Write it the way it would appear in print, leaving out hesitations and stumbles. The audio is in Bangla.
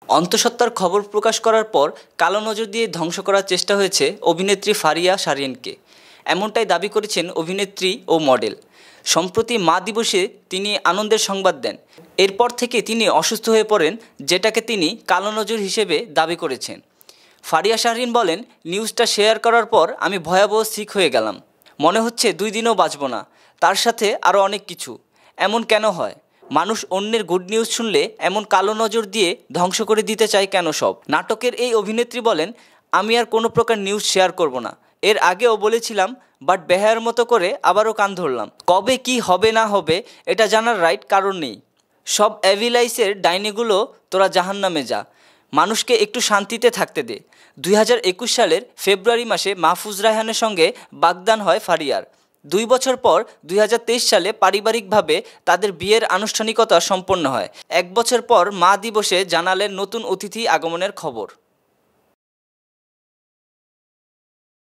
অন্তঃসত্ত্বার খবর প্রকাশ করার পর কালো নজর দিয়ে ধ্বংস করার চেষ্টা হয়েছে অভিনেত্রী ফারিয়া শারিনকে, এমনটাই দাবি করেছেন অভিনেত্রী ও মডেল। সম্প্রতি মা দিবসে তিনি আনন্দের সংবাদ দেন। এরপর থেকে তিনি অসুস্থ হয়ে পড়েন, যেটাকে তিনি কালো নজর হিসেবে দাবি করেছেন। ফারিয়া শাহরিন বলেন, নিউজটা শেয়ার করার পর আমি ভয়াবহ সিক হয়ে গেলাম। মনে হচ্ছে 2 দিনও বাঁচব না। তার সাথে আরও অনেক কিছু। এমন কেন হয়? মানুষ অন্যের গুড নিউজ শুনলে এমন কালো নজর দিয়ে ধ্বংস করে দিতে চায় কেন সব? নাটকের এই অভিনেত্রী বলেন, আমি আর কোনো প্রকার নিউজ শেয়ার করব না। এর আগেও বলেছিলাম, বাট বেহায়ার মতো করে আবারও কান ধরলাম। কবে কি হবে না হবে এটা জানার রাইট কারণ নেই। সব অ্যাভিলাইসের ডাইনিগুলো তোরা জাহান্নামে যা, মানুষকে একটু শান্তিতে থাকতে দে। 2021 সালের ফেব্রুয়ারি মাসে মাহফুজ রায়হানের সঙ্গে বাগদান হয় ফারিয়ার। 2 বছর পর 2023 সালে পারিবারিকভাবে তাদের বিয়ের আনুষ্ঠানিকতা সম্পন্ন হয়। 1 বছর পর মা দিবসে জানালেন নতুন অতিথি আগমনের খবর।